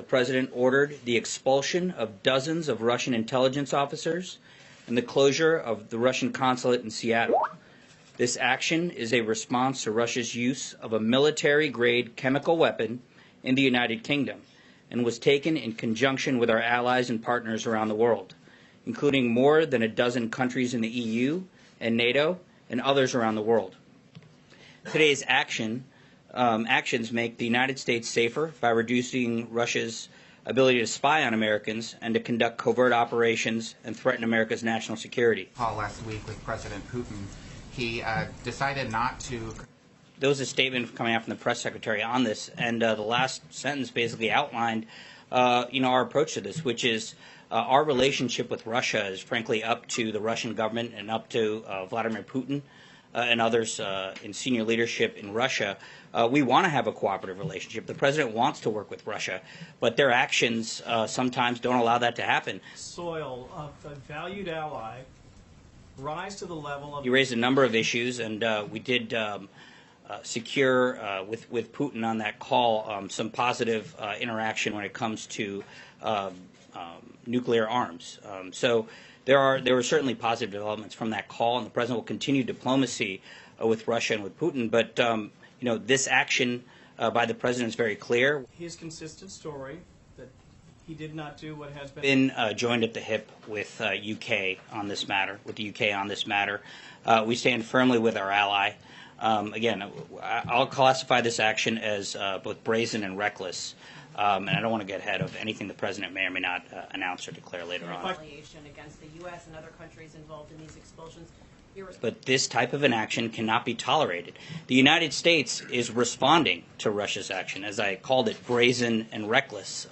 President ordered the expulsion of dozens of Russian intelligence officers and the closure of the Russian consulate in Seattle. This action is a response to Russia's use of a military-grade chemical weapon in the United Kingdom and was taken in conjunction with our allies and partners around the world, including more than a dozen countries in the EU and NATO and others around the world. Today's actions make the United States safer by reducing Russia's ability to spy on Americans and to conduct covert operations and threaten America's national security. Call last week with President Putin. He decided not to. There was a statement coming out from the press secretary on this, and the last sentence basically outlined, our approach to this, which is our relationship with Russia is frankly up to the Russian government and up to Vladimir Putin and others in senior leadership in Russia. We want to have a cooperative relationship. The president wants to work with Russia, but their actions sometimes don't allow that to happen. Soil of a valued ally rise to the level of. You raised a number of issues, and we did secure with Putin on that call some positive interaction when it comes to nuclear arms. So there were certainly positive developments from that call, and the president will continue diplomacy with Russia and with Putin. But this action by the president is very clear. His consistent story that he did not do what has been joined at the hip with UK on this matter. With the UK on this matter, we stand firmly with our ally. Again, I'll classify this action as both brazen and reckless, and I don't want to get ahead of anything the president may or may not announce or declare later on. Retaliation against the U.S. and other countries involved in these expulsions. But this type of an action cannot be tolerated. The United States is responding to Russia's action, as I called it, brazen and reckless.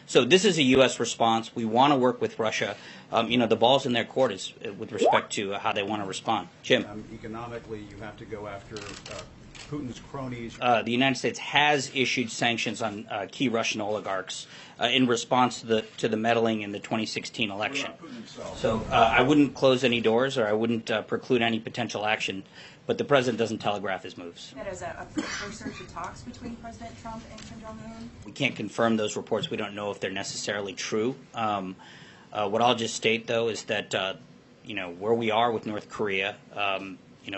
So this is a U.S. response. We want to work with Russia. The ball's in their court is, with respect to how they want to respond. Jim. Economically, you have to go after Putin's cronies. The United States has issued sanctions on key Russian oligarchs in response to the meddling in the 2016 election. So I wouldn't close any doors, or I wouldn't preclude any potential action, but the president doesn't telegraph his moves. That is a precursor to talks between President Trump and Kim Jong-un? We can't confirm those reports. We don't know if they're necessarily true. What I'll just state, though, is that where we are with North Korea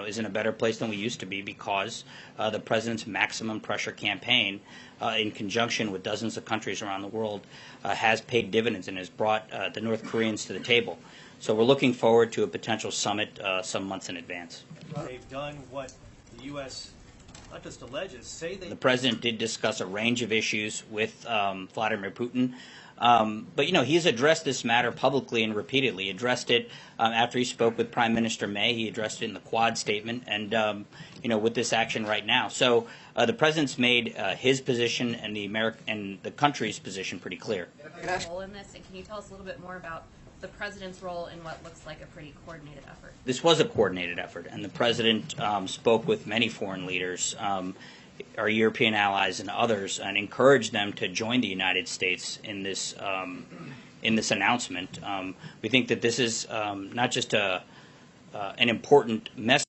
is in a better place than we used to be because the president's maximum pressure campaign, in conjunction with dozens of countries around the world, has paid dividends and has brought the North Koreans to the table. So we're looking forward to a potential summit some months in advance. They've done what the U.S. not just alleges, say they. The president did discuss a range of issues with Vladimir Putin. But he's addressed this matter publicly and repeatedly. He addressed it after he spoke with Prime Minister May. He addressed it in the Quad statement and, with this action right now. So the president's made his position and the country's position pretty clear. Role in this, and can you tell us a little bit more about the president's role in what looks like a pretty coordinated effort? This was a coordinated effort, and the president spoke with many foreign leaders, our European allies and others, and encourage them to join the United States in this announcement. We think that this is not just an important message.